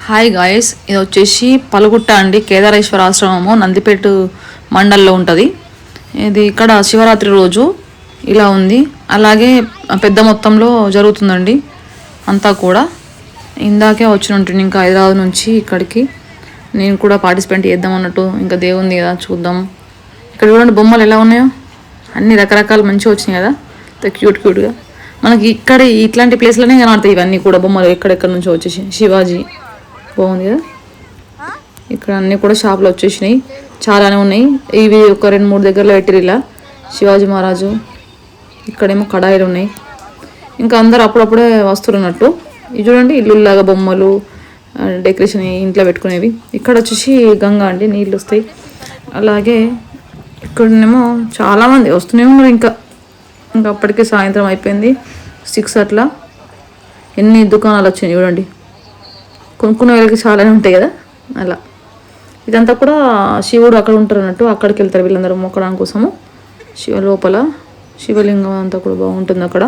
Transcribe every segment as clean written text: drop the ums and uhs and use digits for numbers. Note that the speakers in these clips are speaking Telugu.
హాయ్ గాయస్, ఇది వచ్చేసి పలుగుట్ట అండి. కేదారేశ్వర ఆశ్రమము నందిపేట మండల్లో ఉంటుంది. ఇది ఇక్కడ శివరాత్రి రోజు ఇలా ఉంది. అలాగే పెద్ద మొత్తంలో జరుగుతుందండి అంతా కూడా. ఇందాకే వచ్చినట్టు ఇంకా హైదరాబాద్ నుంచి ఇక్కడికి నేను కూడా పార్టిసిపేట్ చేద్దాం అన్నట్టు. ఇంకా దేవుంది కదా చూద్దాం. ఇక్కడ చూడండి బొమ్మలు ఎలా ఉన్నాయో, అన్ని రకరకాలు మంచిగా వచ్చినాయి కదా, క్యూట్గా. మనకి ఇక్కడ ఇట్లాంటి ప్లేస్లోనే కనబడతాయి ఇవన్నీ కూడా బొమ్మలు. ఎక్కడెక్కడ నుంచో వచ్చేసి శివాజీ బాగుంది కదా. ఇక్కడ అన్నీ కూడా షాపులు వచ్చేసినాయి, చాలానే ఉన్నాయి. ఇవి ఒక 2-3 దగ్గరలో పెట్టిరు ఇలా శివాజీ మహారాజు. ఇక్కడేమో కడాయిలు ఉన్నాయి. ఇంకా అందరు అప్పుడప్పుడే వస్తున్నట్టు. ఇది చూడండి ఇల్లులాగా బొమ్మలు, డెకరేషన్ ఇంట్లో పెట్టుకునేవి. ఇక్కడ వచ్చేసి గంగా అండి, నీళ్ళు వస్తాయి. అలాగే ఇక్కడనేమో చాలామంది వస్తూనే ఉన్నారు. ఇంకా అప్పటికే సాయంత్రం అయిపోయింది, 6 అట్లా. ఎన్ని దుకాణాలు వచ్చినాయి చూడండి. కొనుక్కునే వాళ్ళకి చాలానే ఉంటాయి కదా అలా. ఇదంతా కూడా శివుడు అక్కడ ఉంటారు అన్నట్టు. అక్కడికి వెళ్తారు వీళ్ళందరూ మొక్కడానికి కోసము. శివ లోపల శివలింగం అంతా కూడా బాగుంటుంది అక్కడ.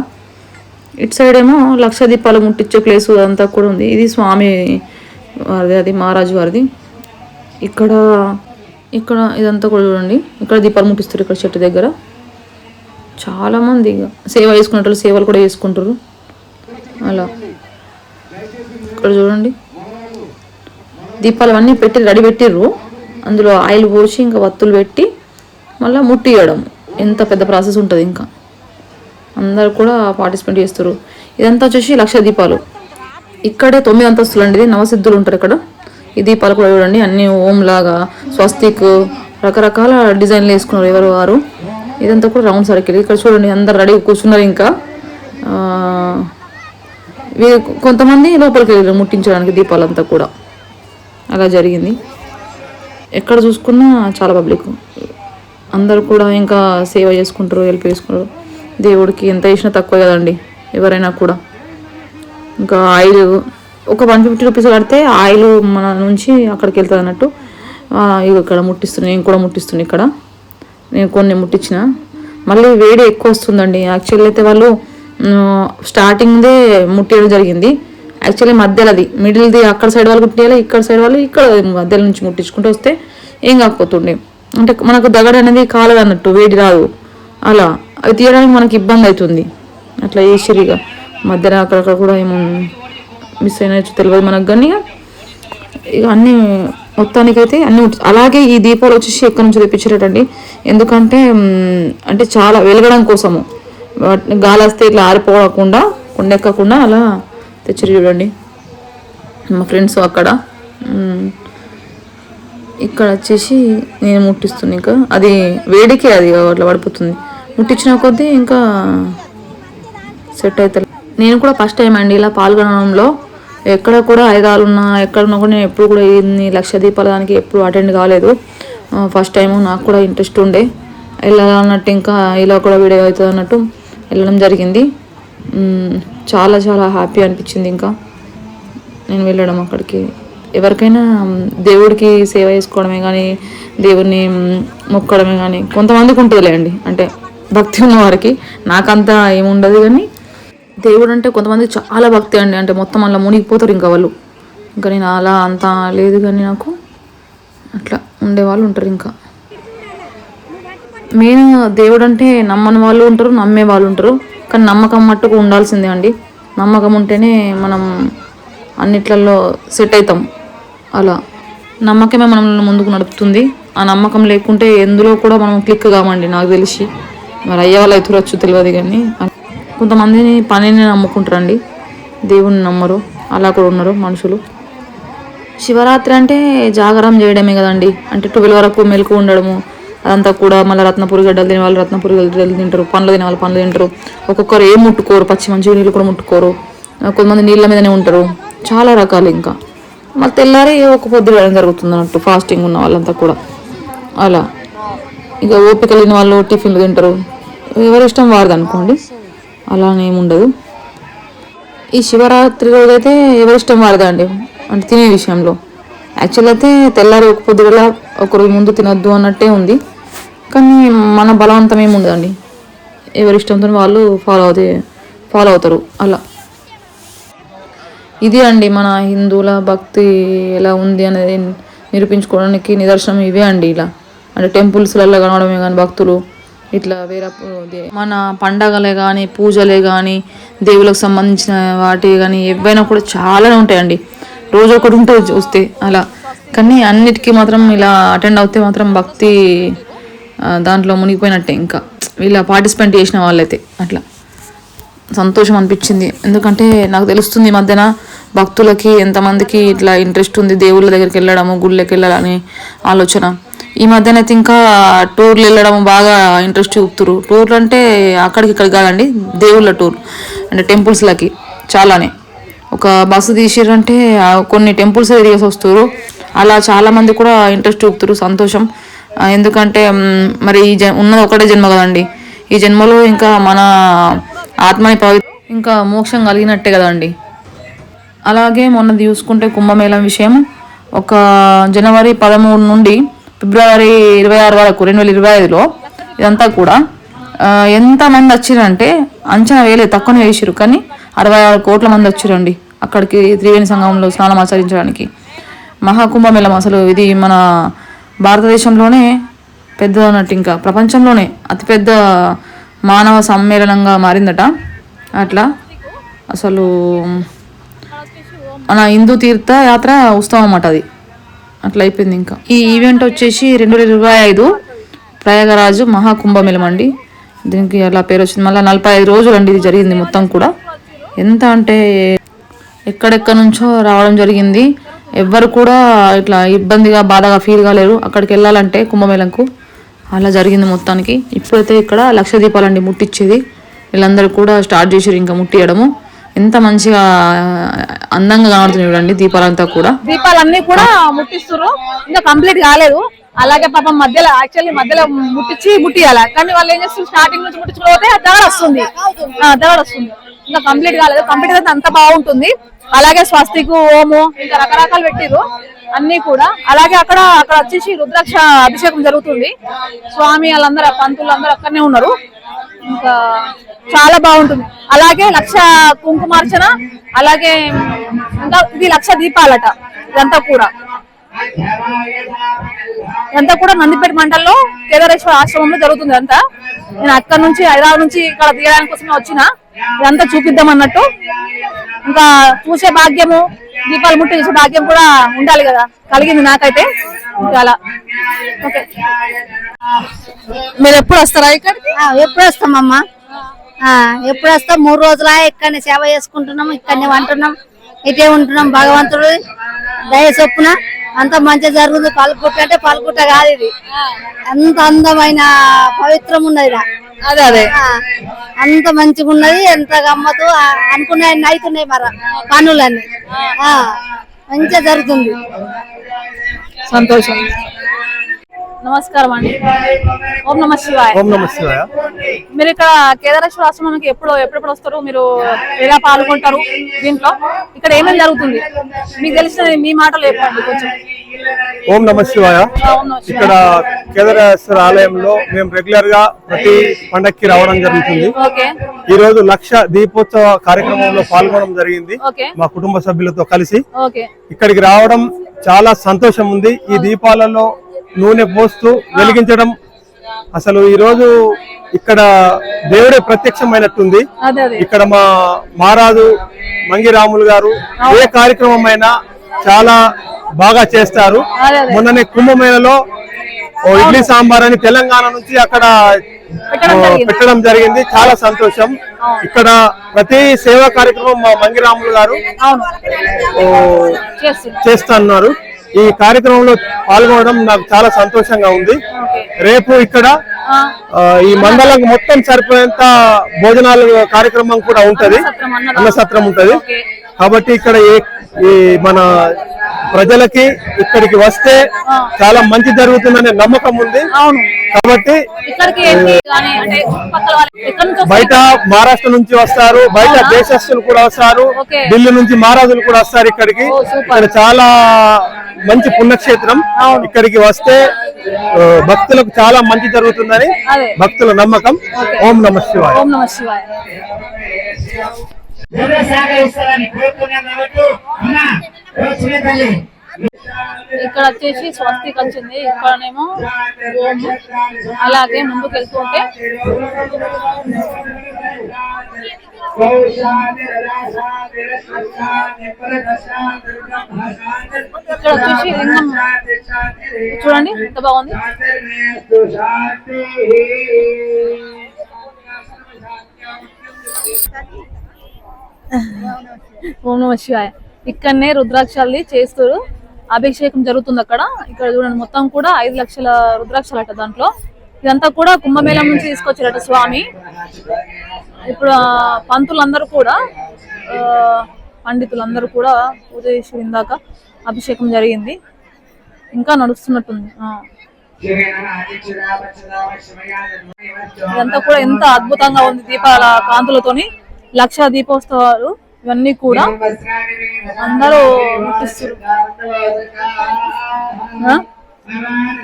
ఇటు సైడ్ ఏమో లక్ష దీపాలు ముట్టించే ప్లేసు అంతా కూడా ఉంది. ఇది స్వామి వారిది, అది మహారాజు వారిది. ఇక్కడ ఇదంతా కూడా చూడండి. ఇక్కడ దీపాలు ముట్టిస్తారు ఇక్కడ చెట్టు దగ్గర. చాలామంది ఇక సేవ చేసుకునేటప్పుడు సేవలు కూడా చేసుకుంటారు అలా. ఇక్కడ చూడండి దీపాలు అన్నీ పెట్టి రెడీ పెట్టిర్రు. అందులో ఆయిల్ పోసి ఇంకా వత్తులు పెట్టి మళ్ళీ ముట్టియడం. ఎంత పెద్ద ప్రాసెస్ ఉంటుంది. ఇంకా అందరు కూడా పార్టిసిపేట్ చేస్తారు. ఇదంతా వచ్చేసి లక్ష దీపాలు. ఇక్కడే 9 అంతస్తులు అండి. ఇది నవసిద్ధులు ఉంటారు ఇక్కడ. ఈ దీపాలు కూడా చూడండి అన్నీ ఓం లాగా, స్వస్తిక్, రకరకాల డిజైన్లు వేసుకున్నారు ఎవరు వారు. ఇదంతా కూడా రౌండ్ సర్కిల్. ఇక్కడ చూడండి అందరు రెడీ కూర్చున్నారు. ఇంకా కొంతమంది లోపలికి వెళ్ళారు ముట్టించడానికి దీపాలంతా కూడా. అలా జరిగింది. ఎక్కడ చూసుకున్నా చాలా పబ్లిక్. అందరు కూడా ఇంకా సేవ చేసుకుంటారు, హెల్ప్ చేసుకుంటారు. దేవుడికి ఎంత చేసినా తక్కువ కదండి ఎవరైనా కూడా. ఇంకా ఆయిల్ ఒక 150 రూపీస్ కడితే ఆయిల్ మన నుంచి అక్కడికి వెళ్తుంది అన్నట్టు. ఇక్కడ ముట్టిస్తున్నాను, నేను కూడా ముట్టిస్తున్నాను. ఇక్కడ నేను కొన్ని ముట్టించిన. మళ్ళీ వేడి ఎక్కువ వస్తుందండి. యాక్చువల్లీ అయితే వాళ్ళు స్టార్టింగ్దే ముట్టేయడం జరిగింది. యాక్చువల్లీ మధ్యలోది మిడిల్ది అక్కడ సైడ్ వాళ్ళు ముట్టియాలి, ఇక్కడ సైడ్ వాళ్ళు ఇక్కడ మధ్యలో నుంచి ముట్టించుకుంటూ వస్తే ఏం కాకపోతుండే. అంటే మనకు దగడ అనేది కాలదు అన్నట్టు, వేడి రాదు అలా. అవి తీయడానికి మనకి ఇబ్బంది అవుతుంది. అట్లా చేసిరిగా మధ్యలో అక్కడక్కడ కూడా ఏమో మిస్ అయినా తెలియదు మనకు. కానీ ఇక అన్నీ మొత్తానికైతే అన్నీ. అలాగే ఈ దీపాలు వచ్చేసి ఎక్కడి నుంచి తెప్పించారటండి. ఎందుకంటే అంటే చాలా వెలగడం కోసము, గాలి వస్తే ఇట్లా ఆరిపోకుండా కొండెక్కకుండా అలా తెచ్చారు చూడండి మా ఫ్రెండ్స్ అక్కడ. ఇక్కడ వచ్చేసి నేను ముట్టిస్తుంది. ఇంకా అది వేడికే అది అట్లా పడిపోతుంది. ముట్టించిన కొద్దీ ఇంకా సెట్ అవుతుంది. నేను కూడా ఫస్ట్ టైం అండి ఇలా పాల్గొనడంలో. ఎక్కడ కూడా ఐదాలున్నా ఎక్కడున్నా కూడా నేను ఎప్పుడు కూడా ఇన్ని లక్ష దీపాల దానికి ఎప్పుడు అటెండ్ కాలేదు. First time. నాకు కూడా ఇంట్రెస్ట్ ఉండే వెళ్ళాలన్నట్టు. ఇంకా ఇలా కూడా వీడియో అవుతుంది అన్నట్టు వెళ్ళడం జరిగింది. చాలా చాలా హ్యాపీ అనిపించింది ఇంకా నేను వెళ్ళడం అక్కడికి. ఎవరికైనా దేవుడికి సేవ చేసుకోవడమే కానీ, దేవుడిని మొక్కడమే కానీ కొంతమందికి ఉంటుందిలే అండి. అంటే భక్తి ఉన్న వారికి. నాకంతా ఏముండదు కానీ దేవుడు అంటే కొంతమంది చాలా భక్తి అండి. అంటే మొత్తం అలా మునిగిపోతారు ఇంకా వాళ్ళు. ఇంకా నేను అలా అంతా లేదు కానీ నాకు అట్లా ఉండేవాళ్ళు ఉంటారు. ఇంకా మెయిన్ దేవుడు అంటే నమ్మని వాళ్ళు ఉంటారు, నమ్మే వాళ్ళు ఉంటారు. కానీ నమ్మకం మట్టుకు ఉండాల్సిందే అండి. నమ్మకం ఉంటేనే మనం అన్నిట్లలో సెట్ అవుతాం. అలా నమ్మకమే మనల్ని ముందుకు నడుపుతుంది. ఆ నమ్మకం లేకుంటే ఎందులో కూడా మనం క్లిక్ కామండి నాకు తెలిసి. మరి అయ్యే వాళ్ళు అవుతురచ్చు తెలియదు కానీ కొంతమందిని పనిని నమ్ముకుంటారండి, దేవుని నమ్మరు. అలా కూడా ఉన్నారు మనుషులు. శివరాత్రి అంటే జాగరం చేయడమే కదండి. అంటే 12 వరకు మెలకు ఉండడము అదంతా కూడా. మళ్ళీ రత్నపురి గడ్డలు తినే వాళ్ళు రత్నపురి గడ్డలు తింటారు, పండ్లు తినే వాళ్ళు పండ్లు తింటారు. ఒక్కొక్కరు ఏం ముట్టుకోరు, పచ్చి మంచి నీళ్ళు కూడా ముట్టుకోరు. కొంతమంది నీళ్ళ మీదనే ఉంటారు. చాలా రకాలు. ఇంకా మళ్ళీ తెల్లారి ఒక పొద్దు వేయడం జరుగుతుంది అన్నట్టు ఫాస్టింగ్ ఉన్న వాళ్ళంతా కూడా అలా. ఇక ఓపిక లేని వాళ్ళు టిఫిన్లు తింటారు. ఎవరి ఇష్టం వారిది అనుకోండి, అలానే ఏముండదు. ఈ శివరాత్రి రోజైతే ఎవరిష్టం వారిదే అండి. అంటే తినే విషయంలో యాక్చువల్ అయితే తెల్లారి ఒక పొద్దుగల ఒకరోజు ముందు తినొద్దు అన్నట్టే ఉంది. కానీ మన బలవంతం ఏమి ఉండదండి. ఎవరి ఇష్టంతో వాళ్ళు ఫాలో అవుతారు అలా. ఇది అండి మన హిందువుల భక్తి ఎలా ఉంది అనేది నిరూపించుకోవడానికి నిదర్శనం ఇవే అండి. ఇలా అంటే టెంపుల్స్లలో కనడమే కానీ భక్తులు ఇట్లా వేరే మన పండగలే కానీ పూజలే కానీ దేవులకు సంబంధించిన వాటి కానీ ఏవైనా కూడా చాలానే ఉంటాయండి. రోజు ఒకటి ఉంటుంది చూస్తే అలా. కానీ అన్నిటికీ మాత్రం ఇలా అటెండ్ అవుతే మాత్రం భక్తి దాంట్లో మునిగిపోయినట్టే. ఇంకా వీళ్ళ పార్టిసిపేట్ చేసిన వాళ్ళైతే అట్లా సంతోషం అనిపించింది. ఎందుకంటే నాకు తెలుస్తుంది ఈ మధ్యన భక్తులకి ఎంతమందికి ఇట్లా ఇంట్రెస్ట్ ఉంది దేవుళ్ళ దగ్గరికి వెళ్ళడము, గుళ్ళకి వెళ్ళాలని ఆలోచన. ఈ మధ్యన అయితే ఇంకా టూర్లు వెళ్ళడం బాగా ఇంట్రెస్ట్ చూపుతారు. టూర్లు అంటే అక్కడికి ఇక్కడికి కాదండి, దేవుళ్ళ టూర్ అంటే టెంపుల్స్లకి చాలానే. ఒక బస్సు తీసిరంటే కొన్ని టెంపుల్స్ తిరిగేసి వస్తారు. అలా చాలామంది కూడా ఇంట్రెస్ట్ చూపుతారు. సంతోషం. ఎందుకంటే మరి ఈ ఉన్నది ఒకటే జన్మ కదండి. ఈ జన్మలో ఇంకా మన ఆత్మని ఇంకా మోక్షం కలిగినట్టే కదండి. అలాగే మొన్నది చూసుకుంటే కుంభమేళం విషయం ఒక జనవరి 13 నుండి ఫిబ్రవరి 26 వరకు 2025లో ఇదంతా కూడా ఎంతమంది వచ్చిరంటే అంచనా వేయలేదు, తక్కువనే వేసిరు. కానీ 66 కోట్ల మంది వచ్చిరండి అక్కడికి త్రివేణి సంగమంలో స్నానం ఆచరించడానికి. మహాకుంభమేళం అసలు ఇది మన భారతదేశంలోనే పెద్ద అన్నట్టు, ఇంకా ప్రపంచంలోనే అతిపెద్ద మానవ సమ్మేళనంగా మారిందట. అట్లా అసలు మన హిందూ తీర్థ యాత్ర ఉత్సవం అన్నమాట అది. అట్లా అయిపోయింది. ఇంకా ఈ ఈవెంట్ వచ్చేసి 2025 ప్రయాగరాజు మహాకుంభమేళం అండి. దీనికి అలా పేరు వచ్చింది. మళ్ళీ 45 రోజులు అండి ఇది జరిగింది మొత్తం కూడా. ఎంత అంటే ఎక్కడెక్కడి నుంచో రావడం జరిగింది. ఎవ్వరు కూడా ఇట్లా ఇబ్బందిగా బాధగా ఫీల్ కాలేరు అక్కడికి వెళ్ళాలంటే కుంభమేళంకు. అలా జరిగింది మొత్తానికి. ఇప్పుడైతే ఇక్కడ లక్ష దీపాలండి ముట్టించేది. వీళ్ళందరూ కూడా స్టార్ట్ చేసారు ఇంకా ముట్టియడము. ఎంత మంచిగా అందంగా కనబడుతుంది చూడండి దీపాలంతా కూడా. దీపాలన్నీ కూడా ముట్టిస్తున్నారు, ఇంకా కంప్లీట్ కాలేదు. అలాగే పాపం మధ్యలో ముట్టియాలి. కానీ వాళ్ళు ఏం చేస్తారు, స్టార్టింగ్ నుంచి ముట్టించుకోకపోతే దగడ వస్తుంది. ఇంకా కంప్లీట్ కాలేదు. కంప్లీట్ అయితే అంత బాగుంటుంది. అలాగే స్వస్తికు, ఓము ఇంకా రకరకాలు పెట్టిరు అన్ని కూడా. అలాగే అక్కడ వచ్చేసి రుద్రాక్ష అభిషేకం జరుగుతుంది. స్వామి వాళ్ళందరూ పంతులు అందరూ అక్కడనే ఉన్నారు. ఇంకా చాలా బాగుంటుంది. అలాగే 1,00,000 కుంకుమార్చన, అలాగే ఇంకా ఇది 1,00,000 దీపాలట. ఇదంతా కూడా నందిపేట మండలంలో కేదారేశ్వర ఆశ్రమంలో జరుగుతుంది. అంతా నేను అక్కడ నుంచి హైదరాబాద్ నుంచి ఇక్కడ తీయడానికి కోసమే వచ్చిన. ఇదంతా చూపిద్దాం అన్నట్టు. ఇంకా చూసే భాగ్యము, దీపాలు ముట్టి చూసే భాగ్యం కూడా ఉండాలి కదా, కలిగింది నాకైతే. ఇంకా అలా ఓకే. మీరు ఎప్పుడు వస్తారా ఇక్కడికి? ఎప్పుడు వస్తామమ్మా, ఎప్పుడు వస్తాం. 3 రోజులా ఇక్కడనే సేవ చేసుకుంటున్నాం, ఇక్కడనే వంటున్నాం, ఇటే ఉంటున్నాం. భగవంతుడు దయ చొప్పున అంత మంచిగా జరుగుతుంది. పలుకుట్ట అంటే పలుకుట్ట కాదు, ఇది అంత అందమైన పవిత్రం ఉన్నది. అదే అంత మంచిగా ఉన్నది. ఎంత గమ్మతు అనుకునే అవుతున్నాయి మరి పనులన్నీ. మంచిగా జరుగుతుంది. సంతోషం. నమస్కారం అండి. ఓం నమ శివాయ. ఓం నమ శివాయ. మీరు ఇక్కడ కేదారేశ్వర ఆశ్రమానికి ఎప్పుడెప్పుడు వస్తారు? మీరు ఎలా పాల్గొంటారు దీంట్లో? ఇక్కడ ఏమేమి జరుగుతుంది మీకు తెలిసిన మీ మాటలు చెప్పండి కొంచెం. ఓం నమ శివాయ. ఇక్కడ కేదారేశ్వర ఆలయంలో మేము రెగ్యులర్ గా ప్రతి పండక్కి రావడం జరుగుతుంది. ఈ రోజు 1,00,000 దీపోత్సవ కార్యక్రమంలో పాల్గొనడం జరిగింది మా కుటుంబ సభ్యులతో కలిసి. ఇక్కడికి రావడం చాలా సంతోషం ఉంది. ఈ దీపాలలో నూనె పోస్తూ వెలిగించడం అసలు ఈ రోజు ఇక్కడ దేవుడే ప్రత్యక్షమైనట్టుంది. ఇక్కడ మా మహారాజు మంగిరాములు గారు ఏ కార్యక్రమం అయినా చాలా బాగా చేస్తారు. మొన్ననే కుంభమేళలో ఇడ్లీ సాంబార్ అని తెలంగాణ నుంచి అక్కడ పెట్టడం జరిగింది. చాలా సంతోషం. ఇక్కడ ప్రతి సేవా కార్యక్రమం మా మంగిరాములు గారు చేస్తున్నారు. ఈ కార్యక్రమంలో పాల్గొనడం నాకు చాలా సంతోషంగా ఉంది. రేపు ఇక్కడ ఈ మండలం మొత్తం సరిపోయేంత భోజనాలు కార్యక్రమం కూడా ఉంటది, అన్నసత్రం ఉంటది. కాబట్టి ఇక్కడ ఈ మన ప్రజలకి ఇక్కడికి వస్తే చాలా మంచి జరుగుతుందనే నమ్మకం ఉంది. కాబట్టి బయట మహారాష్ట్ర నుంచి వస్తారు, బయట దేశస్తులు కూడా వస్తారు, ఢిల్లీ నుంచి మహారాజులు కూడా వస్తారు ఇక్కడికి. ఇక్కడ చాలా మంచి పుణ్యక్షేత్రం. ఇక్కడికి వస్తే భక్తులకు చాలా మంచి జరుగుతుందని భక్తుల నమ్మకం. ఓం నమ శివాయ. ఇక్కడ వచ్చేసి స్వస్తిక్ వచ్చింది, ఇక్కడనేమో ఓం. అలాగే ముందుకు వెళ్తుంటే ఇక్కడ వచ్చేసి లింగం చూడండి ఎంత బాగుంది. ఓం నమః శివాయ. ఇక్కడనే రుద్రాక్షల్ని చేస్తారు, అభిషేకం జరుగుతుంది అక్కడ. ఇక్కడ చూడండి మొత్తం కూడా 5 లక్షల రుద్రాక్షలట దాంట్లో. ఇదంతా కూడా కుంభమేళం నుంచి తీసుకొచ్చారట స్వామి. ఇప్పుడు పంతులందరూ కూడా పండితులందరూ కూడా పూజ చేసి ఇందాక అభిషేకం జరిగింది, ఇంకా నడుస్తున్నట్టుంది. ఇదంతా కూడా ఎంత అద్భుతంగా ఉంది, దీపాల కాంతులతోని 1,00,000 దీపోత్సవాలు ఇవన్నీ కూడా అందరూ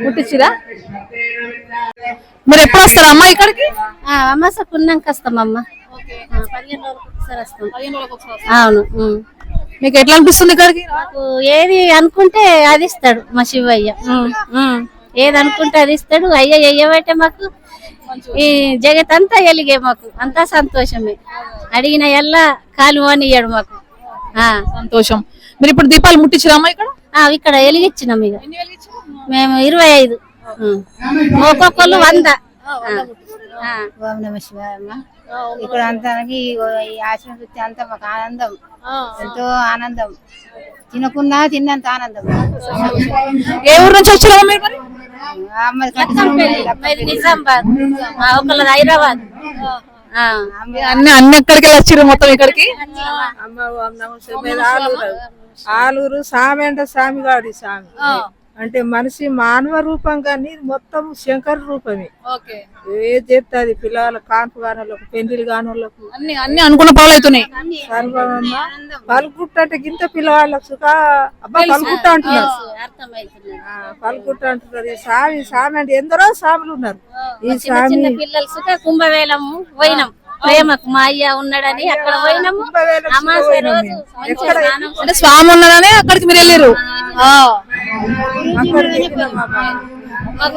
ముట్టించిరా. మీరు ఎప్పుడు వస్తారా అమ్మా ఇక్కడికి? అమాసకు ఉన్నాక వస్తామమ్మ, 15 రోజులకు ఒకసారి వస్తాం. అవును. మీకు ఎట్లా అనిపిస్తుంది ఇక్కడికి? మాకు ఏది అనుకుంటే అది ఇస్తాడు మా శివయ్య. ఏది అనుకుంటే అది ఇస్తాడు. అయ్య అయ్యబట్టే మాకు ఈ జగత్ అంతా ఎలిగే, మాకు అంతా సంతోషమే. అడిగిన ఎల్లా కాలు అని ఇయ్యాడు మాకు. సంతోషం. మీరు ఇప్పుడు దీపాలు ముట్టించారమ్మా ఇక్కడ? ఇక్కడ వెలిగించినాం. ఇక మేము 25, ఒక్కొక్కరు 100. ఓం నమః శివాయ. ఇక్కడ అంతానికి ఈ ఆశ్రమం చూస్తే అంతా మాకు ఆనందం, ఎంతో ఆనందం. తినకున్నా తిన్నంత ఆనందం. ఏ ఊరు నుంచి వచ్చారమ్మా మీరు? నిజామాబాద్, ఒకళ్ళది హైదరాబాద్. అన్ని ఎక్కడికి వచ్చారు మొత్తం ఇక్కడికి? ఆలూరు సామెంట స్వామిగాడి స్వామి అంటే మనిషి మానవ రూపం కానీ మొత్తం శంకర రూపమే. ఏది చెప్తే అది పిల్లల కాన్పు కానోళ్ళకు, పెళ్లిలు కానోళ్ళకు అన్ని అనుకున్న పనులు అవుతున్నాయి. సర్వమ్మ పలుకుట్ట అంటే గింత పిల్లవాళ్ళకు సుఖ అబ్బా పలుకుట్ట అంటున్నారు, పలుకుట్ట అంటున్నారు. ఈ స్వామి అంటే ఎందరో స్వాములు ఉన్నారు. ఈ స్వామి పిల్లలు సుఖ కుంభవేళము పోయినాం, ప్రేమకు మా అయ్య ఉన్నాడని అక్కడ పోయినాము. అంటే స్వామి ఉన్నాడని అక్కడికి మీరు వెళ్ళారు?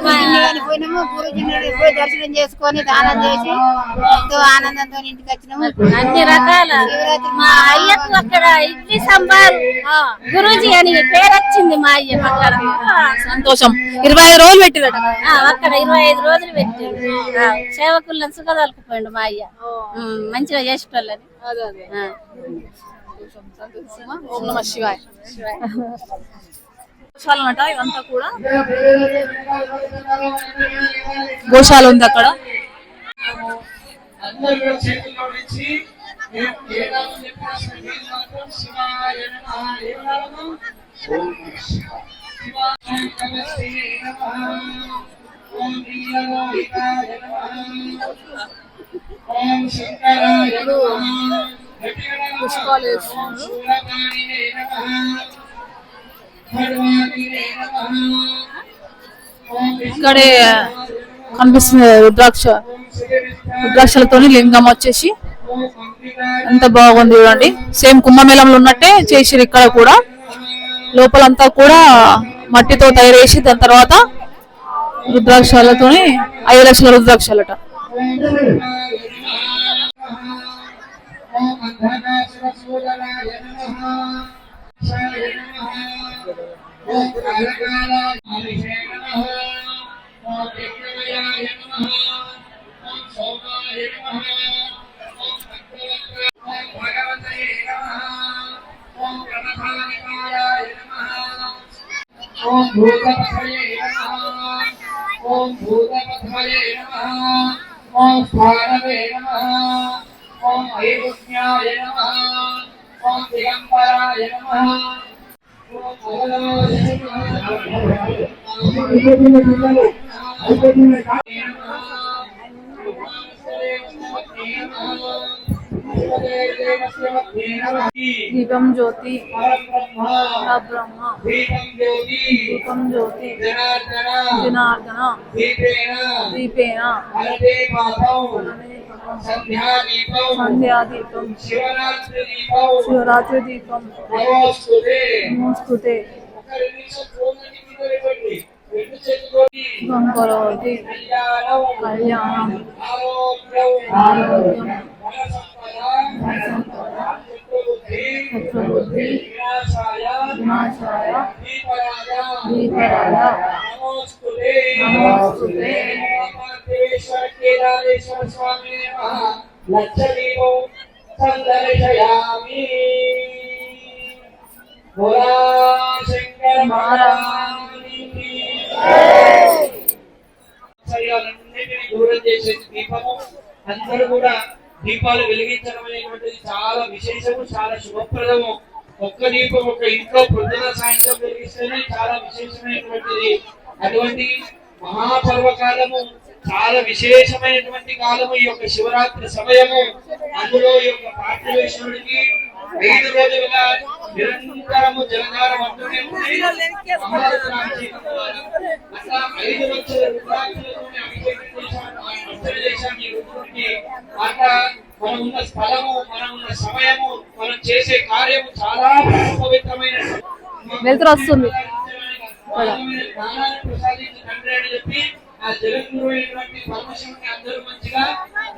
పోయినాము, గురుజీ పోయి దర్శనం చేసుకొని దానం చేసి ఎంతో ఆనందంతో ఇంటికి వచ్చినాము. అన్ని రకాల మా అయ్యకు అక్కడ ఇడ్లీ సాంబార్ గురూజీ అని పేరు వచ్చింది మా అయ్య. అక్కడ సంతోషం. 25 రోజులు పెట్టిరట అక్కడ, 25 రోజులు పెట్టాడు. సేవకులను సుఖదలుకుపోయిండు మా అయ్య, మంచిగా చేసేటోళ్ళని. ఓం నమః శివాయ. గోశాల ఇదంతా కూడా గోశాల ఉంది అక్కడ. పుష్పాలు వేస్తున్నారు. ఇక్కడే కనిపిస్తుంది రుద్రాక్షలతోని లింగం వచ్చేసి ఎంత బాగుంది చూడండి. సేమ్ కుంభమేళంలో ఉన్నట్టే చేసిరు ఇక్కడ కూడా. లోపలంతా కూడా మట్టితో తయారు చేసి దాని తర్వాత రుద్రాక్షలతోని 5 లక్షల రుద్రాక్షలట. ఓం భూతపథయే నమః. ఓం భూతపథయే నమః. ఓం స్వానవే నమః. ఓం ఐగుణ్యాయ నమః. ఓం దిగంబరాయ నమః. ఓం అగలాయ దీపం జ్యోతి బ్రహ్మ దీపం జ్యోతి జనార్దన దీపేన సంధ్యాదీపం సంధ్యాదీపం శివరాత్రి దీపం శివరాత్రి దీపం నమోస్తుతే నమోస్తుతే ఒక 2 నిమిషాలు ఫోన్లోకి నిలబడి రెండు చేతులతోటి గంగోరవతి కళ్యాణం కళ్యాణం ఆరోగ్యం ఆరోగ్యం ధనసంపద చతుర్బుద్ధి వినాశాయ వినాశాయ దీపరాయ నమోస్తుతే నమోస్తుతే దేవేశ్వర కేదారేశ్వర స్వామి నమః లక్షదీపం సందర్శయామి భోలా శంకర మహారాజుకి సంశయాలన్నిటినీ దూరం చేసే దీపము. అందరూ కూడా దీపాలు వెలిగించడం అనేటువంటిది చాలా విశేషము, చాలా శుభప్రదము. ఒక్క దీపం ఒక ఇంట్లో పొద్దున సాయంత్రం వెలిగిస్తేనే చాలా విశేషమైనటువంటిది. అటువంటి మహాపర్వకాలము, చాలా విశేషమైనటువంటి కాలము ఈ యొక్క శివరాత్రి సమయము. అందులో ఈ యొక్క పార్థివేశ్వరుడికి 5 రోజులుగా నిరంతరము జలధారం అంటూనే ఉంది. మహారుద్రాభిషేకం ద్వారా అట్లా 5 లక్షల రుద్రాక్షలతోనే అభిషేకం చేశాను, అర్చన చేశాను ఈ రుద్రుడికి. అట్లా మనం ఉన్న స్థలము, మనం ఉన్న సమయము, మనం చేసే కార్యము చాలా పవిత్రమైన వెలుతురు వస్తుంది. జ్ఞానాన్ని ప్రసాదించి తండ్రి అని చెప్పి ఆ జగద్గురు అయినటువంటి పరమశివుని అందరూ మంచిగా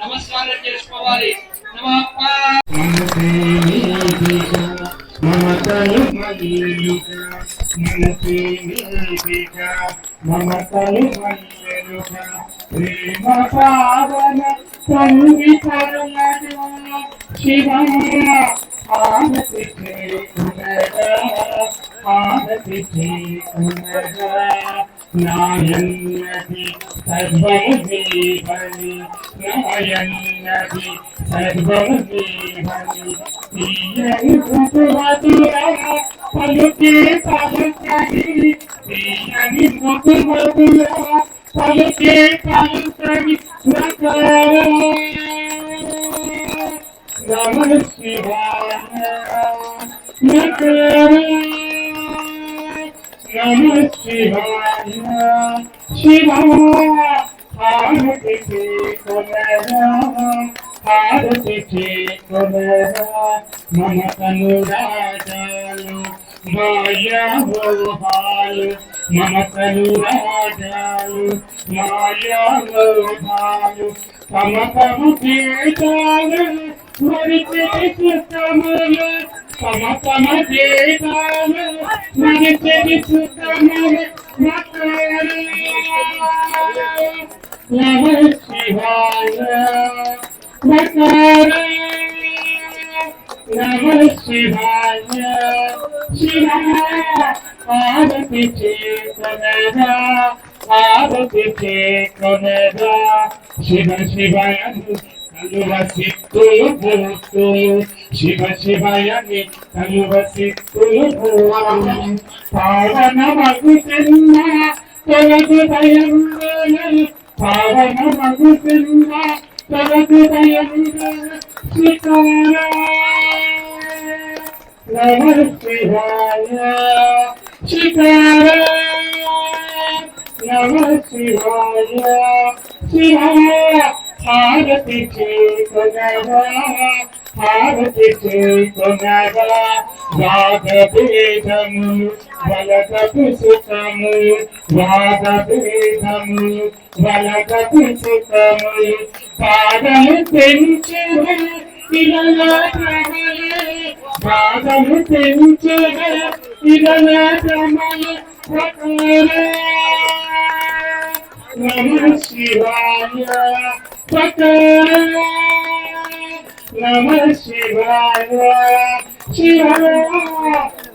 నమస్కారం చేసుకోవాలి. మమతలు మల్లుక మనసే నీపిక మమతలు మల్లుక ప్రేమ పావన సంగి కరుణను శివ ఆనతి చేకునగా ఆనతి చేకునగా నాయన్నది సర్వము జీవని నాయన్నది సర్వము జీవని తీయని మధుమధుర పలుకే పలుకని తీయని మధుమధుర పలుకే పలుకని నమః శివాయ నమః శివాయ శివ హారతి చేకొనరా హారతి చేకొనరా మమతను రాజాలు మాయా మోహాలు మమతను రాజాలు మాయా మోహాలు తమ తమ చేతాలు మరిచే సుఖములు తమ తమ చేతాలు మరిచే సుఖములు నమః శివాయ నమః శివాయ శివ ఆరతి చేకొనరా ఆరతి చేకొనరా శివ శివయని కలువ సిద్ధులు భూతులు శివ శివయని కలువ సిద్ధులు భూతులు పావన మగుతున్న తొలగు దయంలో పావన మగుతున్న తొలగు దయంలో శ్రీకార నమః శివాయ శ్రీకార నమః శివాయ శివ హారతి చేకొనరా హారతి చేకొనరా వాదభేదము వలదపు సుఖము వాదభేదము వలదపు సుఖము పాదము పెంచు ఇలలా ప్రమలే పాదము పెంచు ఇలలా ప్రమలే నమః శివాయ నమః శివాయ శివ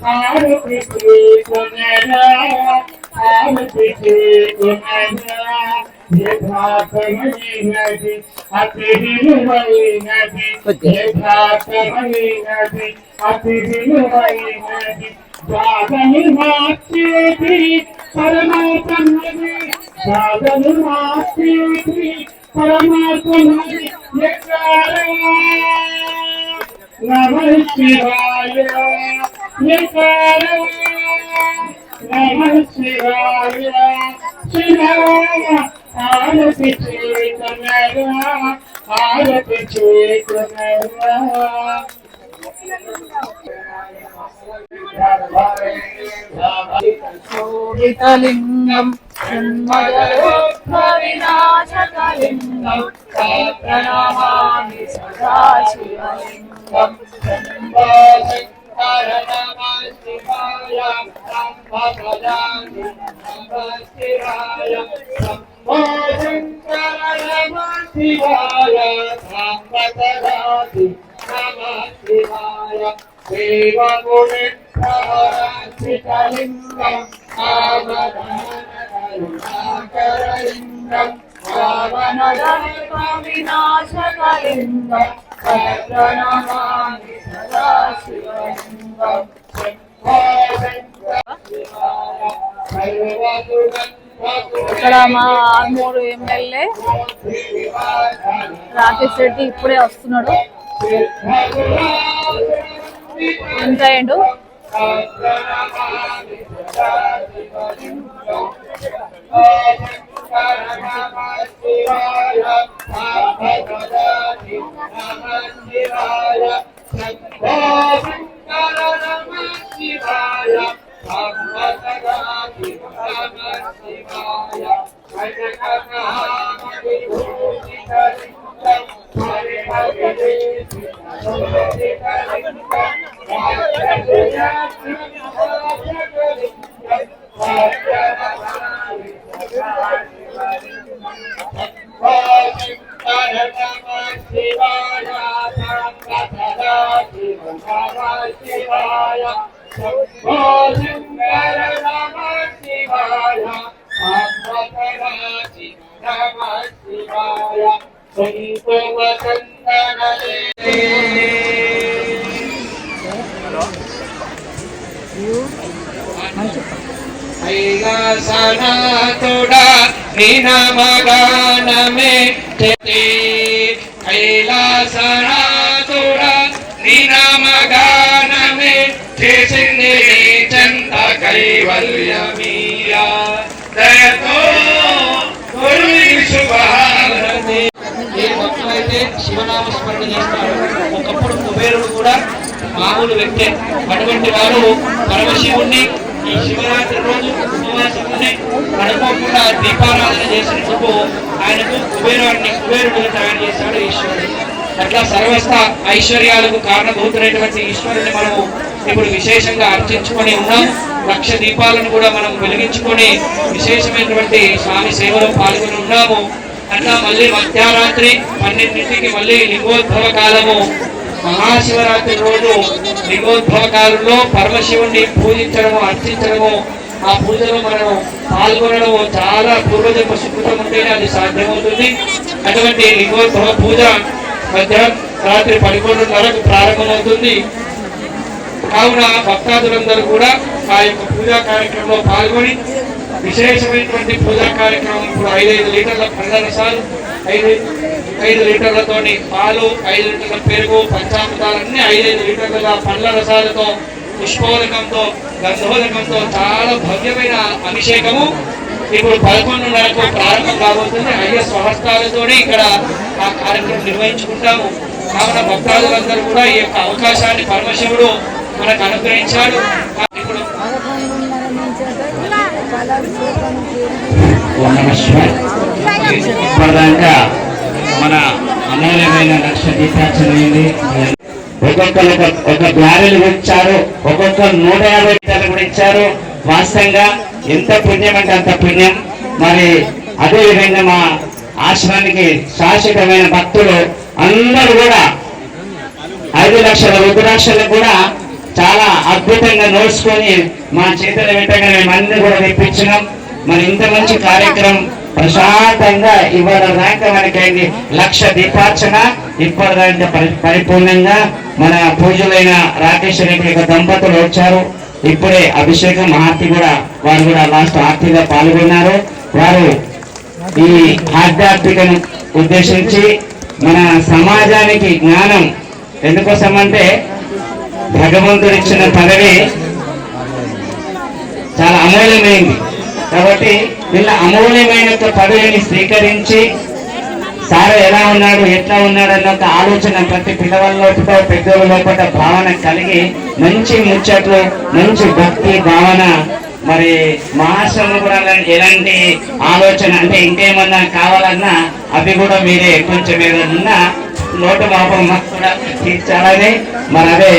హారతి చేకొనరా హారతి చేకొనరా యథార్థమైనది అతి విలువైనది యథార్థమైనది అతి విలువైనది బాధలు మార్చేది పరమాత్మది బాధలు మార్చేది పరమాత్మది నమః శివాయ నమః శివాయ శివ ఆరతి చేకొనరా హారతి చేతునయ్యా శోభితలింగం వినాశకలింగం ప్రణమామి సదా శివలింగం శివలింగం వినాశకలింగం ప్రణమామి సదా శివలింగం ఇక్కడ మా ఆర్మూరు ఎమ్మెల్యే రాకేష్ రెడ్డి ఇప్పుడే వస్తున్నాడు. ఎంత అయ్యిండు? కైలాసనాథుడా నినమగానమే కైలాసనాథుడా నినమగానమే చేసింది చెంత కైవల్యమీయా దయతో గురుని శుభారతి. ఏ భక్తులైతే శివనామ స్మరణ చేస్తారు, ఒకప్పుడు కుబేరుడు కూడా మామూలు వ్యక్తే. అటువంటి వారు పరమశివుణ్ణి ఈ శివరాత్రి రోజు ఉపవాసం ఉండి అనుకోకుండా దీపారాధన చేసినందుకు ఆయనకు కుబేరుడిని తయారు చేశాడు ఈశ్వరుడు. అట్లా సర్వస్థ ఐశ్వర్యాలకు కారణభూతులైనటువంటి ఈశ్వరుని మనము ఇప్పుడు విశేషంగా అర్చించుకొని ఉన్నాం. 1,00,000 దీపాలను కూడా మనం వెలిగించుకొని విశేషమైనటువంటి స్వామి సేవలో పాల్గొని ఉన్నాము. అట్లా మళ్ళీ మధ్యరాత్రి 12ంటికి మళ్ళీ లింగోద్భవ కాలము. మహాశివరాత్రి రోజు లింగోద్భవ కాలంలో పరమశివుణ్ణి పూజించడము, అర్చించడము, ఆ పూజలో మనం పాల్గొనడము చాలా పూర్వజన్మ సుకృతం ఉంటేనే అది సాధ్యమవుతుంది. అటువంటి లింగోద్భవ పూజ మధ్యరాత్రి 11:30కు ప్రారంభమవుతుంది. కావున భక్తాదులందరూ కూడా ఆ యొక్క పూజా కార్యక్రమంలో పాల్గొని విశేషమైనటువంటి పూజా కార్యక్రమం ఇప్పుడు 5 లీటర్ల పండ్ల రసాలు, 5 లీటర్లతో పాలు, 5 లీటర్ల పెరుగు, పంచామృతాలన్నీ 5 లీటర్ల పండ్ల రసాలతో, పుష్పోదకంతో, గంధోదకంతో చాలా భవ్యమైన అభిషేకము ఇప్పుడు 11:30కు ప్రారంభం కాబోతుంది. అయ్య స్వహస్తాలతోనే ఇక్కడ ఆ కార్యక్రమం నిర్వహించుకుంటాము. కావున భక్తాదులందరూ కూడా ఈ యొక్క అవకాశాన్ని పరమశివుడు మనకు అనుగ్రహించాడు. ఇప్పుడు ఇప్పటిదాకా మన అమూల్యమైన 1,00,000 దీపార్చన అయింది. ఒక్కొక్కరు ఒక బ్యారెల్ ఇచ్చారు, ఒక్కొక్కరు 150 లీటర్లు కూడా ఇచ్చారు. వాస్తవంగా ఎంత పుణ్యం అంటే అంత పుణ్యం. మరి అదే విధంగా మా ఆశ్రమానికి శాశ్వతమైన భక్తులు అందరూ కూడా 5 లక్షల రుద్రాక్షలు కూడా చాలా అద్భుతంగా నోడ్చుకొని మా చేతుల వెంటనే మేమన్నీ కూడా తెప్పించినాం. మరి ఇంత మంచి కార్యక్రమం ప్రశాంతంగా ఇవాళ దాకా మనకైంది. 1,00,000 దీపార్చన ఇప్పటిదాకా పరిపూర్ణంగా మన పూజలైన రాకేష్ రెడ్డి యొక్క దంపతులు వచ్చారు. ఇప్పుడే అభిషేకం ఆర్తి కూడా వారు కూడా లాస్ట్ ఆర్తిగా పాల్గొన్నారు. వారు ఈ ఆధ్యాత్మికను ఉద్దేశించి మన సమాజానికి జ్ఞానం ఎందుకోసం అంటే భగవంతుడు ఇచ్చిన పదవి చాలా అమూల్యమైంది. కాబట్టి వీళ్ళ అమూల్యమైన పదవిని స్వీకరించి సార్ ఎలా ఉన్నాడు ఎట్లా ఉన్నాడు అన్న ఒక ఆలోచన ప్రతి పిల్లవాళ్ళ లోపల పెద్దోళ్ళ లోపల భావన కలిగి మంచి ముచ్చట్లు మంచి భక్తి భావన మరి మహాశ్రమ కూడా ఎలాంటి ఆలోచన అంటే ఇంకేమన్నా కావాలన్నా అవి కూడా మీరే కొంచెం ఏదన్నా లోటు పాపం కూడా తీర్చాలని మరి అదే